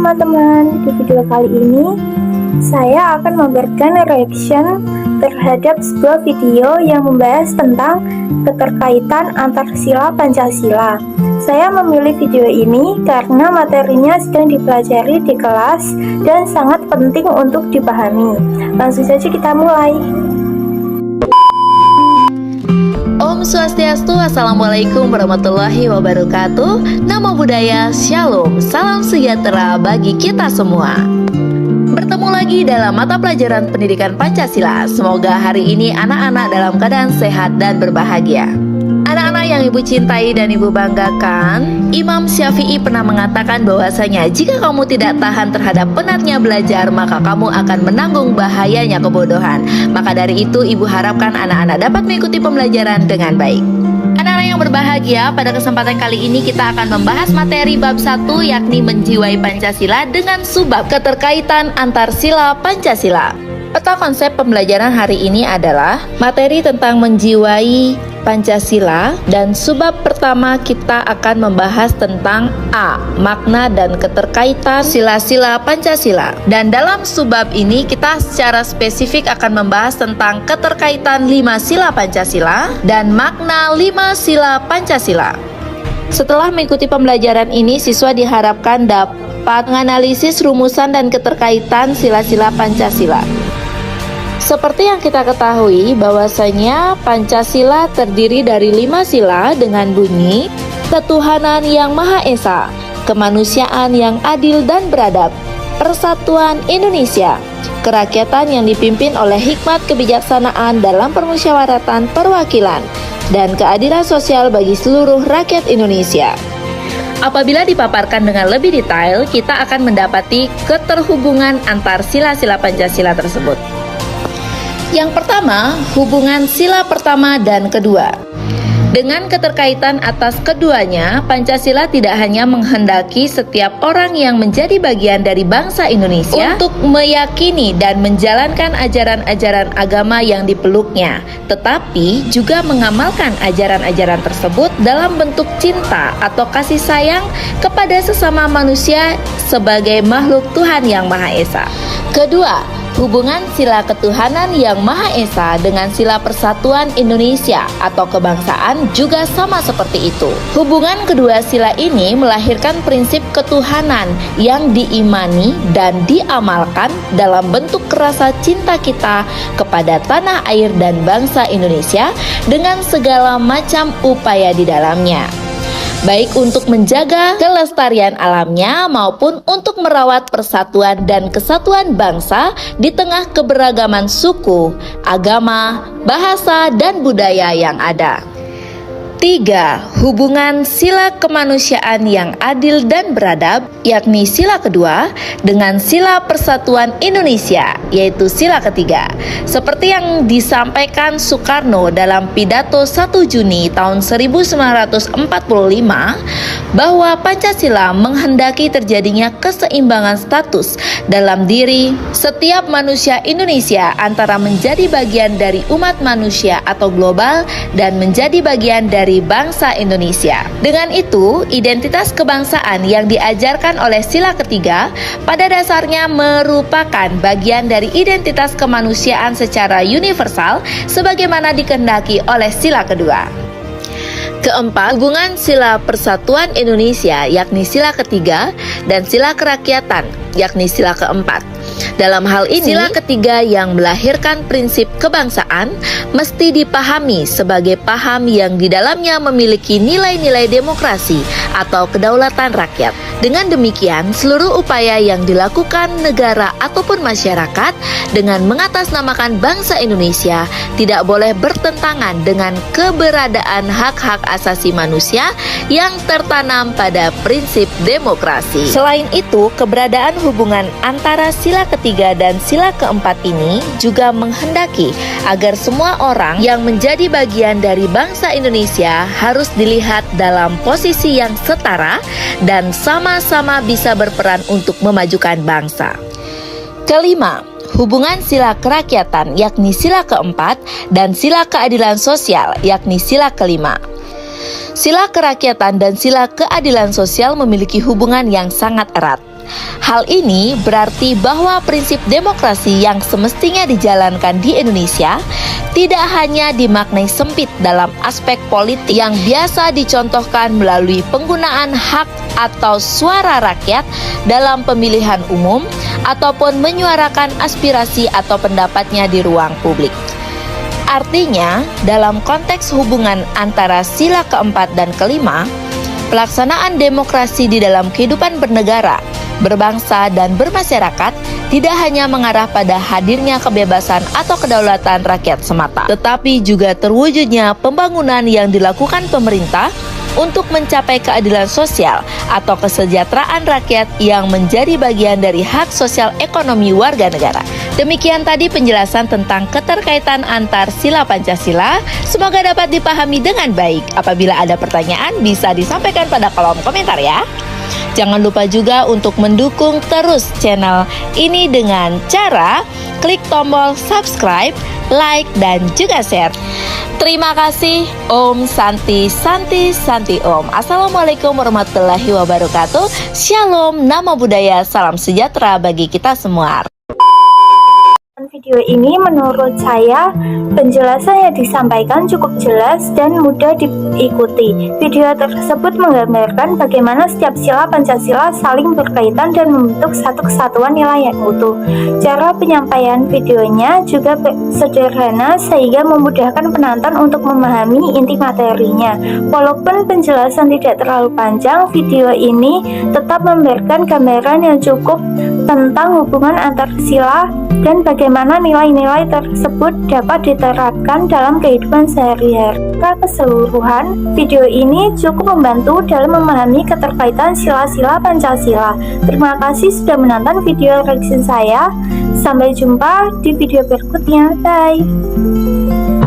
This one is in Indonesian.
teman-teman, di video kali ini saya akan memberikan reaction terhadap sebuah video yang membahas tentang keterkaitan antar sila Pancasila. Saya memilih video ini karena materinya sedang dipelajari di kelas dan sangat penting untuk dipahami. Langsung saja kita mulai. Om Swastiastu, Assalamualaikum warahmatullahi wabarakatuh. Namo Buddhaya, Shalom, salam sejahtera bagi kita semua. Bertemu lagi dalam mata pelajaran pendidikan Pancasila. Semoga hari ini anak-anak dalam keadaan sehat dan berbahagia. Anak-anak yang ibu cintai dan ibu banggakan, Imam Syafi'i pernah mengatakan bahwasanya jika kamu tidak tahan terhadap penatnya belajar, maka kamu akan menanggung bahayanya kebodohan. Maka dari itu ibu harapkan anak-anak dapat mengikuti pembelajaran dengan baik. Anak-anak yang berbahagia, pada kesempatan kali ini kita akan membahas materi bab 1, yakni menjiwai Pancasila dengan subbab keterkaitan antar sila Pancasila. Peta konsep pembelajaran hari ini adalah materi tentang menjiwai Pancasila, dan subbab pertama kita akan membahas tentang A. Makna dan keterkaitan sila-sila Pancasila. Dan dalam subbab ini kita secara spesifik akan membahas tentang keterkaitan 5 sila Pancasila dan makna 5 sila Pancasila. Setelah mengikuti pembelajaran ini, siswa diharapkan dapat menganalisis rumusan dan keterkaitan sila-sila Pancasila. Seperti yang kita ketahui bahwasanya Pancasila terdiri dari 5 sila dengan bunyi ketuhanan yang Maha Esa, kemanusiaan yang adil dan beradab, persatuan Indonesia, kerakyatan yang dipimpin oleh hikmat kebijaksanaan dalam permusyawaratan perwakilan, dan keadilan sosial bagi seluruh rakyat Indonesia. Apabila dipaparkan dengan lebih detail, kita akan mendapati keterhubungan antar sila-sila Pancasila tersebut. Yang pertama, hubungan sila pertama dan kedua. Dengan keterkaitan atas keduanya, Pancasila tidak hanya menghendaki setiap orang yang menjadi bagian dari bangsa Indonesia untuk meyakini dan menjalankan ajaran-ajaran agama yang dipeluknya, tetapi juga mengamalkan ajaran-ajaran tersebut dalam bentuk cinta atau kasih sayang kepada sesama manusia sebagai makhluk Tuhan yang Maha Esa. Kedua, hubungan sila ketuhanan yang Maha Esa dengan sila persatuan Indonesia atau kebangsaan juga sama seperti itu. Hubungan kedua sila ini melahirkan prinsip ketuhanan yang diimani dan diamalkan dalam bentuk rasa cinta kita kepada tanah air dan bangsa Indonesia dengan segala macam upaya di dalamnya, baik untuk menjaga kelestarian alamnya maupun untuk merawat persatuan dan kesatuan bangsa di tengah keberagaman suku, agama, bahasa, dan budaya yang ada. 3. Hubungan sila kemanusiaan yang adil dan beradab, yakni sila kedua, dengan sila persatuan Indonesia, yaitu sila ketiga. Seperti yang disampaikan Soekarno dalam pidato 1 Juni tahun 1945, bahwa Pancasila menghendaki terjadinya keseimbangan status dalam diri setiap manusia Indonesia antara menjadi bagian dari umat manusia atau global dan menjadi bagian dari bangsa Indonesia. Dengan itu, identitas kebangsaan yang diajarkan oleh sila ketiga pada dasarnya merupakan bagian dari identitas kemanusiaan secara universal sebagaimana dikehendaki oleh sila kedua. Keempat, hubungan sila persatuan Indonesia yakni sila ketiga dan sila kerakyatan yakni sila keempat. Dalam hal ini, sila ketiga yang melahirkan prinsip kebangsaan mesti dipahami sebagai paham yang di dalamnya memiliki nilai-nilai demokrasi atau kedaulatan rakyat. Dengan demikian, seluruh upaya yang dilakukan negara ataupun masyarakat dengan mengatasnamakan bangsa Indonesia tidak boleh bertentangan dengan keberadaan hak-hak asasi manusia yang tertanam pada prinsip demokrasi. Selain itu, keberadaan hubungan antara sila ketiga dan sila keempat ini juga menghendaki agar semua orang yang menjadi bagian dari bangsa Indonesia harus dilihat dalam posisi yang setara dan sama-sama bisa berperan untuk memajukan bangsa. Kelima, hubungan sila kerakyatan yakni sila keempat dan sila keadilan sosial yakni sila kelima. Sila kerakyatan dan sila keadilan sosial memiliki hubungan yang sangat erat. Hal ini berarti bahwa prinsip demokrasi yang semestinya dijalankan di Indonesia tidak hanya dimaknai sempit dalam aspek politik yang biasa dicontohkan melalui penggunaan hak atau suara rakyat dalam pemilihan umum ataupun menyuarakan aspirasi atau pendapatnya di ruang publik. Artinya, dalam konteks hubungan antara sila keempat dan kelima, pelaksanaan demokrasi di dalam kehidupan bernegara, berbangsa, dan bermasyarakat tidak hanya mengarah pada hadirnya kebebasan atau kedaulatan rakyat semata, tetapi juga terwujudnya pembangunan yang dilakukan pemerintah untuk mencapai keadilan sosial atau kesejahteraan rakyat yang menjadi bagian dari hak sosial ekonomi warga negara. Demikian tadi penjelasan tentang keterkaitan antar sila Pancasila. Semoga dapat dipahami dengan baik. Apabila ada pertanyaan, bisa disampaikan pada kolom komentar ya. Jangan lupa juga untuk mendukung terus channel ini dengan cara klik tombol subscribe, like, dan juga share. Terima kasih. Om Santi Santi Santi Om. Assalamualaikum warahmatullahi wabarakatuh. Shalom, Namo Buddhaya, salam sejahtera bagi kita semua. Video ini menurut saya penjelasan yang disampaikan cukup jelas dan mudah diikuti. Video tersebut menggambarkan bagaimana setiap sila Pancasila saling berkaitan dan membentuk satu kesatuan nilai yang utuh. Cara penyampaian videonya juga sederhana sehingga memudahkan penonton untuk memahami inti materinya. Walaupun penjelasan tidak terlalu panjang, video ini tetap memberikan gambaran yang cukup tentang hubungan antar sila dan bagaimana nilai-nilai tersebut dapat diterapkan dalam kehidupan sehari-hari. Keseluruhan, video ini cukup membantu dalam memahami keterkaitan sila-sila Pancasila. Terima kasih sudah menonton video reaction saya. Sampai jumpa di video berikutnya. Bye.